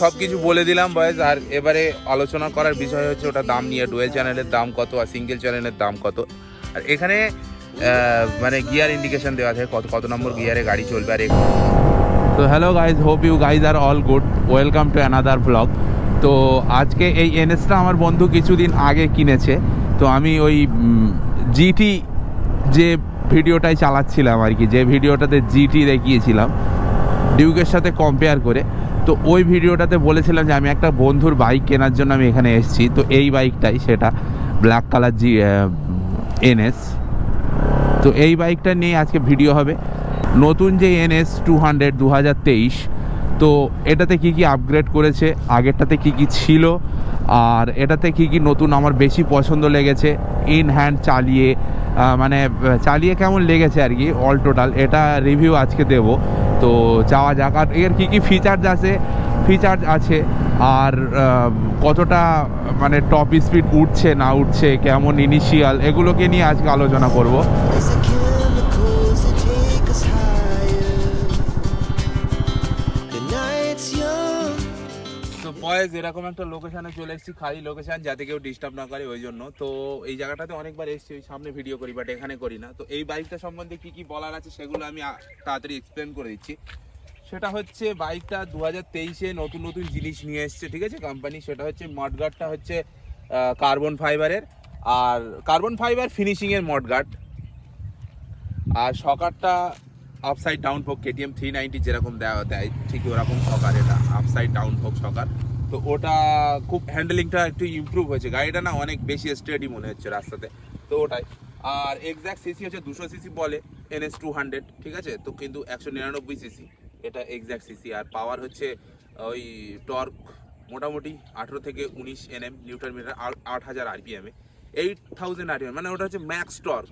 সব কিছু বলে দিলাম বয়েস। আর এবারে আলোচনা করার বিষয় হচ্ছে ওটা দাম নিয়ে, ডুয়েল চ্যানেলের দাম কত আর সিঙ্গেল চ্যানেলের দাম কত। আর এখানে মানে গিয়ার ইন্ডিকেশন দেওয়া থাকে কত কত নম্বর গিয়ারে গাড়ি চলবে। আর তো hello guys, hope you guys are all good, welcome to another vlog. তো আজকে এই এনএসটা আমার বন্ধু কিছুদিন আগে কিনেছে। তো আমি ওই জিটি যে ভিডিওটাই চালাচ্ছিলাম আর কি, যে ভিডিওটাতে জিটি দেখিয়েছিলাম ডিউকের সাথে কম্পেয়ার করে, তো ওই ভিডিওটাতে বলেছিলাম যে আমি একটা বন্ধুর বাইক কেনার জন্য আমি এখানে এসেছি। তো এই বাইকটাই, সেটা ব্ল্যাক কালার এনএস। তো এই বাইকটা নিয়ে আজকে ভিডিও হবে। নতুন যে NS 200 2023, তো এটাতে কি কি আপগ্রেড করেছে, আগেরটাতে কি কি ছিল, আর এটাতে কি কি নতুন আমার বেশি পছন্দ লেগেছে ইন হ্যান্ড চালিয়ে, মানে চালিয়ে কেমন লেগেছে আর কি, অল টোটাল এটা রিভিউ আজকে দেব। তো যাওয়া যাক। আর এর কী কী ফিচার্স আছে আর কতটা মানে টপ স্পিড উঠছে না উঠছে, কেমন ইনিশিয়াল, এগুলোকে নিয়ে আজকে আলোচনা করব। তো বয়েজ এরকম একটা লোকেশানে চলে এসেছি, খালি লোকেশান, যাতে কেউ ডিস্টার্ব না করে, ওই জন্য। তো এই জায়গাটাতে অনেকবার এসেছি, ওই সামনে ভিডিও করি, বাট এখানে করি না। তো এই বাইকটা সম্বন্ধে কি কি বলার আছে সেগুলো আমি তাড়াতাড়ি এক্সপ্লেন করে দিচ্ছি। সেটা হচ্ছে বাইকটা 2023-এ নতুন নতুন জিনিস নিয়ে এসছে, ঠিক আছে, কোম্পানি। সেটা হচ্ছে মডগার্ডটা হচ্ছে কার্বন ফাইবারের, আর কার্বন ফাইবার ফিনিশিংয়ের মডগার্ড। আর শকারটা আপসাইড ডাউন ফোক, KTM 390 যেরকম দেয় ঠিক ওরকম শকার, এটা আপসাইড ডাউন ফোক শকার। তো ওটা খুব হ্যান্ডেলিংটা একটু ইমপ্রুভ হয়েছে, গাড়িটা না অনেক বেশি স্টেডি মনে হচ্ছে রাস্তাতে, তো ওটাই। আর এক্স্যাক্ট সিসি হচ্ছে 200 সিসি বলে NS 200, ঠিক আছে, তো কিন্তু 199 সিসি এটা এক্স্যাক্ট সিসি। আর পাওয়ার হচ্ছে ওই টর্ক মোটামুটি 18 থেকে 19 Nm newton metre, 8000 RPM, 8000 RPM, মানে ওটা হচ্ছে ম্যাক্স টর্ক।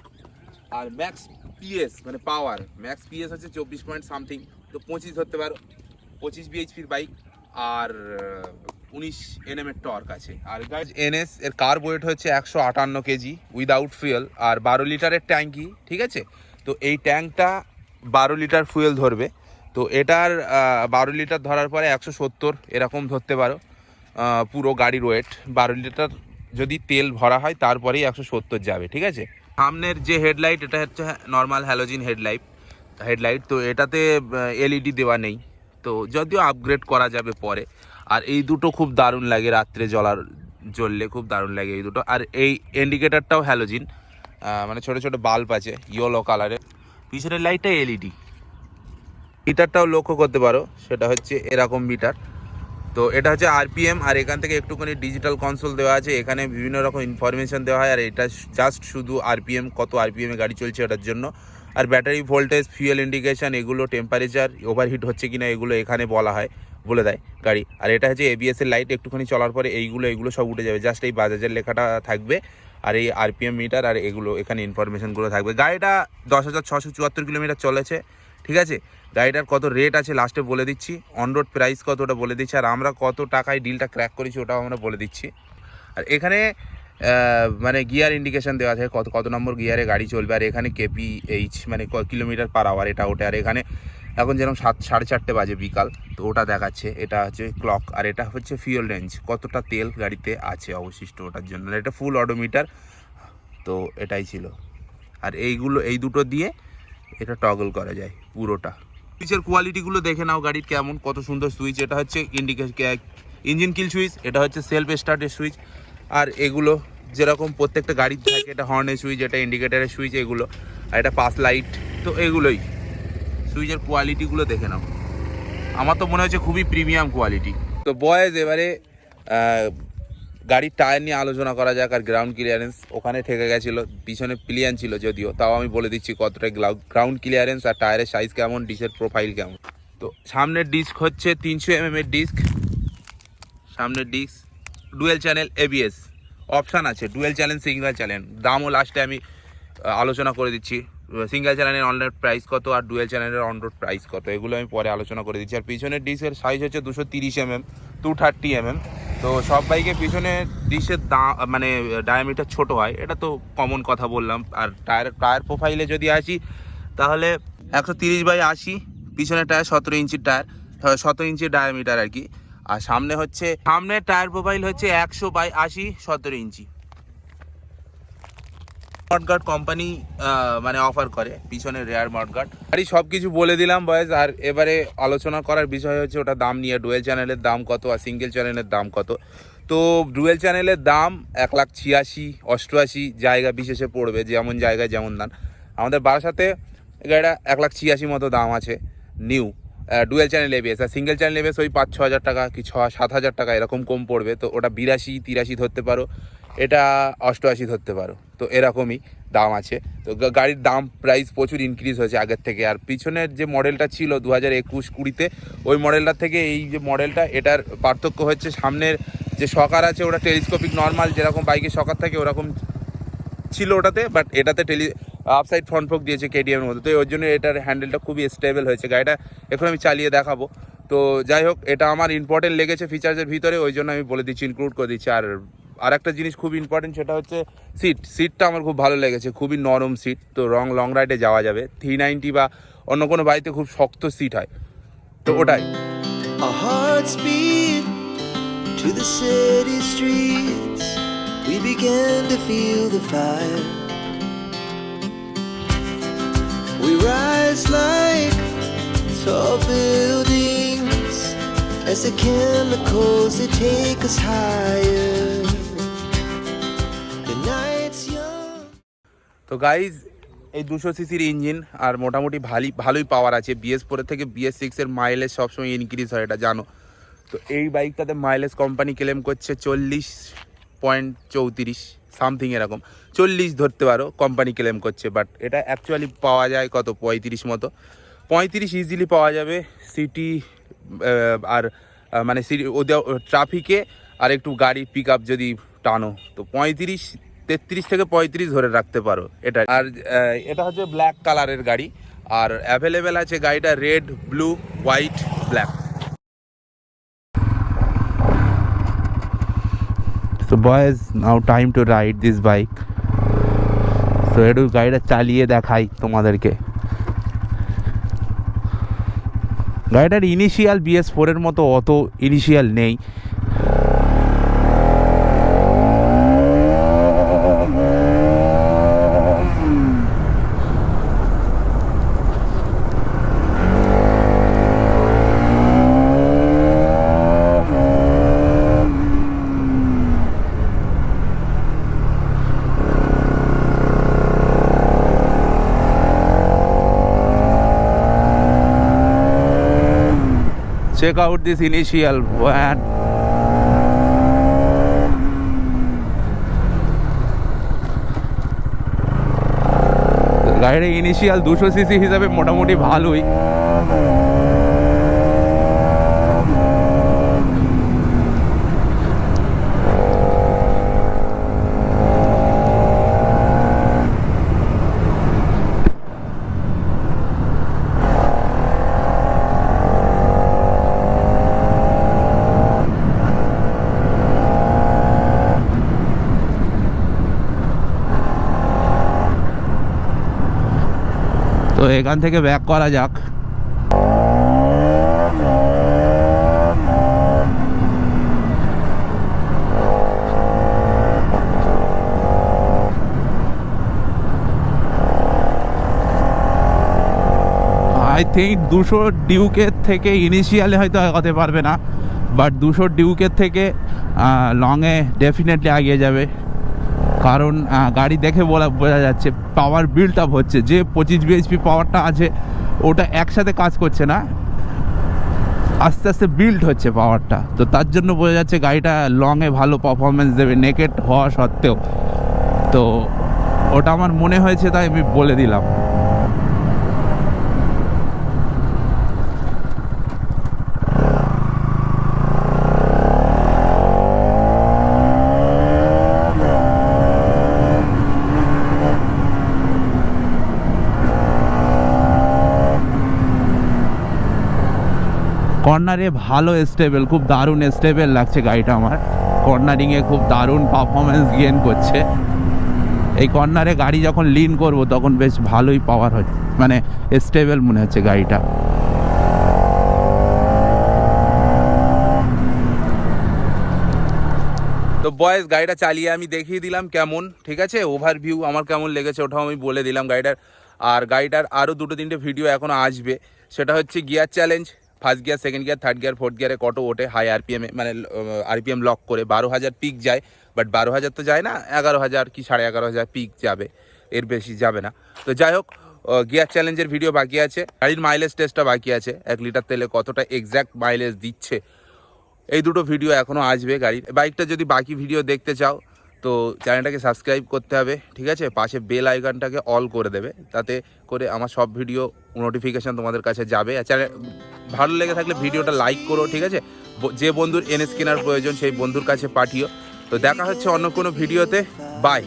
আর ম্যাক্স পিএস মানে পাওয়ার, ম্যাক্স পিএস হচ্ছে 24 পয়েন্ট সামথিং, তো 25 ধরতে পারো, 25 বিএইচপির বাইক। আর 19 Nm এর টর্ক আছে। আর NS এর কার্ব ওয়েট হচ্ছে 158 কেজি উইদাউট ফুয়েল, আর 12 লিটারের ট্যাঙ্কি, ঠিক আছে। তো এই ট্যাঙ্কটা 12 লিটার ফুয়েল ধরবে। তো এটার 12 লিটার ধরার পরে 170 এরকম ধরতে পারো পুরো গাড়ির ওয়েট। 12 লিটার যদি তেল ভরা হয় তারপরেই 170 যাবে, ঠিক আছে। সামনের যে হেডলাইট, এটা হচ্ছে নর্মাল হ্যালোজিন হেডলাইট। তো এটাতে LED দেওয়া নেই, তো যদিও আপগ্রেড করা যাবে পরে। আর এই দুটো খুব দারুণ লাগে, রাত্রে জ্বললে খুব দারুণ লাগে এই দুটো। আর এই ইন্ডিকেটারটাও হ্যালোজিন, মানে ছোট ছোট বাল্ব আছে ইয়েলো কালারের। পিছনের লাইটটা LED। মিটারটাও লক্ষ্য করতে পারো, সেটা হচ্ছে এরকম মিটার। তো এটা হচ্ছে RPM, আর এখান থেকে একটুখানি ডিজিটাল কনসোল দেওয়া আছে, এখানে বিভিন্ন রকম ইনফরমেশন দেওয়া হয়। আর এটা জাস্ট শুধু RPM, কত RPM-এ গাড়ি চলছে ওটার জন্য। আর ব্যাটারি ভোল্টেজ, ফিউয়েল ইন্ডিকেশন, এগুলো টেম্পারেচার, ওভারহিট হচ্ছে কিনা এগুলো এখানে বলে দেয় গাড়ি। আর এটা হচ্ছে ABS-এর লাইট, একটুখানি চলার পরে এগুলো সব উঠে যাবে, জাস্ট এই বাজাজের লেখাটা থাকবে। আর এই RPM মিটার আর এগুলো এখানে ইনফরমেশনগুলো থাকবে। গাড়িটা 10,674 কিলোমিটার চলেছে, ঠিক আছে। গাড়িটার কত রেট আছে লাস্টে বলে দিচ্ছি, অন রোড প্রাইস কত ওটা বলে দিচ্ছি, আর আমরা কত টাকায় ডিলটা ক্র্যাক করেছি ওটাও আমরা বলে দিচ্ছি। আর এখানে মানে গিয়ার ইন্ডিকেশন দেওয়া আছে কত কত নম্বর গিয়ারে গাড়ি চলবে। আর এখানে KPH মানে কিলোমিটার পার আওয়ার এটা ওটা। আর এখানে এখন যেরকম 4:30 বাজে বিকাল, তো ওটা দেখাচ্ছে, এটা হচ্ছে ক্লক। আর এটা হচ্ছে ফিউয়েল রেঞ্জ, কতটা তেল গাড়িতে আছে অবশিষ্ট ওটার জন্য। এটা ফুল অডোমিটার, তো এটাই ছিল। আর এই দুটো দিয়ে এটা টগল করা যায় পুরোটা। সুইচের কোয়ালিটিগুলো দেখে নাও, গাড়ির কেমন, কত সুন্দর সুইচ। এটা হচ্ছে ইঞ্জিন কিল সুইচ, এটা হচ্ছে সেলফ স্টার্টের সুইচ। আর এগুলো যেরকম প্রত্যেকটা গাড়ির থাকে, এটা হর্নের সুইচ, এটা ইন্ডিকেটারের সুইচ, এগুলো। আর এটা পাস লাইট, তো এগুলোই সুইচের কোয়ালিটিগুলো দেখে নাও। আমার তো মনে হচ্ছে খুবই প্রিমিয়াম কোয়ালিটি। তো বয়েজ এবারে গাড়ির টায়ার নিয়ে আলোচনা করা যাক। আর গ্রাউন্ড ক্লিয়ারেন্স ওখানে ঠেকে গেছিলো, পিছনে প্লিয়ান ছিল যদিও, তাও আমি বলে দিচ্ছি কতটা গ্রাউন্ড ক্লিয়ারেন্স, আর টায়ারের সাইজ কেমন, ডিস্কের প্রোফাইল কেমন। তো সামনের ডিস্ক হচ্ছে 300 mm এর ডিস্ক, সামনের disc. Dual channel ABS option আছে, ডুয়েল চ্যানেল, সিঙ্গেল চ্যানেল। দামও লাস্টে আমি আলোচনা করে দিচ্ছি, সিঙ্গেল চ্যানেলের অন রোড প্রাইস কত আর ডুয়েল চ্যানেলের অন রোড প্রাইস কত, এগুলো আমি পরে আলোচনা করে দিচ্ছি। আর পিছনের ডিস্কের সাইজ হচ্ছে 230 mm 230 mm। তো সব বাইকের পিছনে ডিস্কের মানে ডায়ামিটার ছোট হয়, এটা তো কমন কথা বললাম। আর টায়ার প্রোফাইলে যদি আসি, তাহলে 130/80 পিছনের টায়ার, 17 ইঞ্চির টায়ার, 17 ইঞ্চির ডায়ামিটার আর কি। আর সামনে হচ্ছে সামনে টায়ার প্রোফাইল হচ্ছে 100/80 17 ইঞ্চি। মডগার্ড কোম্পানি মানে অফার করে পিছনে রেয়ার মডগার্ড। আরে সব কিছু বলে দিলাম বয়েজ। আর এবারে আলোচনা করার বিষয় হচ্ছে ওটা দাম নিয়ে, ডুয়েল চ্যানেলের দাম কত আর সিঙ্গেল চ্যানেলের দাম কত। তো ডুয়েল চ্যানেলের দাম 1,86,000 88 জায়গা বিশেষে পড়বে, যেমন জায়গায় যেমন দাম। আমাদের বারাসাতে গাড়িটা 1,86,000 মতো দাম আছে নিউ ডুয়েল চ্যানেল এবিএস। আর সিঙ্গেল চ্যানেল এবিএস ওই 5-6 হাজার টাকা কি 6-7 হাজার টাকা এরকম কম পড়বে। তো ওটা 82-83 ধরতে পারো, এটা 88 ধরতে পারো। তো এরকমই দাম আছে। তো গাড়ির দাম প্রাইস প্রচুর ইনক্রিজ হয়েছে আগের থেকে। আর পিছনের যে মডেলটা ছিল 2021-20-তে ওই মডেলটার থেকে এই যে মডেলটা, এটার পার্থক্য হচ্ছে সামনের যে শকার আছে ওটা টেলিস্কোপিক নর্মাল যেরকম বাইকের শকার থাকে ওরকম ছিল ওটাতে, বাট এটাতে আপসাইড ফ্রন্ট ফোক দিয়েছে কেটিএমের মধ্যে। তো ওর জন্য এটার হ্যান্ডেলটা খুবই স্টেবল হয়েছে। গাড়িটা এখন আমি চালিয়ে দেখাবো। তো যাই হোক, এটা আমার ইম্পর্টেন্ট লেগেছে ফিচার্সের ভিতরে, ওই জন্য আমি বলে দিচ্ছি, ইনক্লুড করে দিচ্ছি। আর একটা জিনিস খুব ইম্পর্টেন্ট, সেটা হচ্ছে সিটটা আমার খুব ভালো লেগেছে, খুবই নরম সিট। তো লং রাইডে যাওয়া যাবে। 390 বা অন্য কোনো বাইকে খুব শক্ত সিট হয়, তো ওটাই। Our hearts beat to the city streets. We began to feel the fire. We rise like tall buildings as the chemicals they take us higher. The night's young. তো গাইজ, এই 200 সিসির ইঞ্জিন আর মোটামুটি ভালোই পাওয়ার আছে। BS4 থেকে BS6 এর mileage সবসময় increase হয়, এটা জানো। তো এই বাইকটাতে মাইলেজ কোম্পানি ক্লেম করছে 40.34 সামথিং এরকম, 40 ধরতে পারো কোম্পানি ক্লেম করছে। বাট এটা অ্যাকচুয়ালি পাওয়া যায় কত, 35 মতো। 35 ইজিলি পাওয়া যাবে সিটি আর মানে সিটি ওদের ট্রাফিকে, আর একটু গাড়ি পিক আপ যদি টানো তো 33 থেকে 35 ধরে রাখতে পারো এটা। আর এটা হচ্ছে ব্ল্যাক কালারের গাড়ি, আর অ্যাভেলেবেল আছে গাড়িটা red, blue, white, black. So boys, now time to ride this bike. So একটু গাড়িটা চালিয়ে দেখাই তোমাদেরকে। গাড়িটার ইনিশিয়াল BS4 এর মতো অত ইনিশিয়াল নেই। Check out this initial van. গাড়ির ইনিশিয়াল 200 সিসি হিসাবে মোটামুটি ভালোই। তো এখান থেকে ব্যাক করা যাক। আই থিঙ্ক 200 ডিউকের থেকে ইনিশিয়ালে হয়তো আগাতে পারবে না, বাট 200 ডিউকের থেকে লংয়ে ডেফিনেটলি এগিয়ে যাবে। কারণ গাড়ি দেখে বোঝা যাচ্ছে পাওয়ার বিল্ড আপ হচ্ছে। যে 25 bhp পাওয়ারটা আছে ওটা একসাথে কাজ করছে না, আস্তে আস্তে বিল্ড হচ্ছে পাওয়ারটা। তো তার জন্য বোঝা যাচ্ছে গাড়িটা লংয়ে ভালো পারফরমেন্স দেবে নেকেড হওয়া সত্ত্বেও। তো ওটা আমার মনে হয়েছে, তাই আমি বলে দিলাম। কর্নারে ভালো স্টেবল, খুব দারুণ স্টেবল লাগছে গাড়িটা আমার। কর্নারিংয়ে খুব দারুণ পারফরমেন্স গেইন করছে। এই কর্নারে গাড়ি যখন লিন করব তখন বেশ ভালোই পাওয়ার হচ্ছে, মানে স্টেবল মনে হচ্ছে গাড়িটা। বয়েস গাড়িটা চালিয়ে আমি দেখিয়ে দিলাম কেমন, ঠিক আছে, ওভারভিউ আমার কেমন লেগেছে ওটাও আমি বলে দিলাম গাড়িটার। আর গাড়িটার আরও 2-3টে ভিডিও এখনও আসবে, সেটা হচ্ছে gear challenge, first gear, second gear, third gear, fourth গিয়ারে কত ওঠে হাই আরপিএমে, মানে আরপিএম লক করে 12,000 পিক যায়, বাট 12,000 তো যায় না, 11,000 কি 11,500 পিক যাবে, এর বেশি যাবে না। তো যাই হোক, গিয়ার চ্যালেঞ্জের ভিডিও বাকি আছে, গাড়ির মাইলেজ টেস্টটা বাকি আছে, 1 লিটার তেলে কতটা এক্স্যাক্ট মাইলেজ দিচ্ছে, এই দুটো ভিডিও এখনও আসবে গাড়ির। বাইকটা যদি বাকি ভিডিও দেখতে চাও তো চ্যানেলটাকে সাবস্ক্রাইব করতে হবে, ঠিক আছে, পাশে বেল আইকনটাকে অল করে দেবে, তাতে করে আমার সব ভিডিও নোটিফিকেশান তোমাদের কাছে যাবে। আর চ্যানেল ভালো লেগে থাকলে ভিডিওটা লাইক করো, ঠিক আছে, যে বন্ধুর এনএস কেনার প্রয়োজন সেই বন্ধুর কাছে পাঠিও। তো দেখা হচ্ছে অন্য কোনো ভিডিওতে, বাই।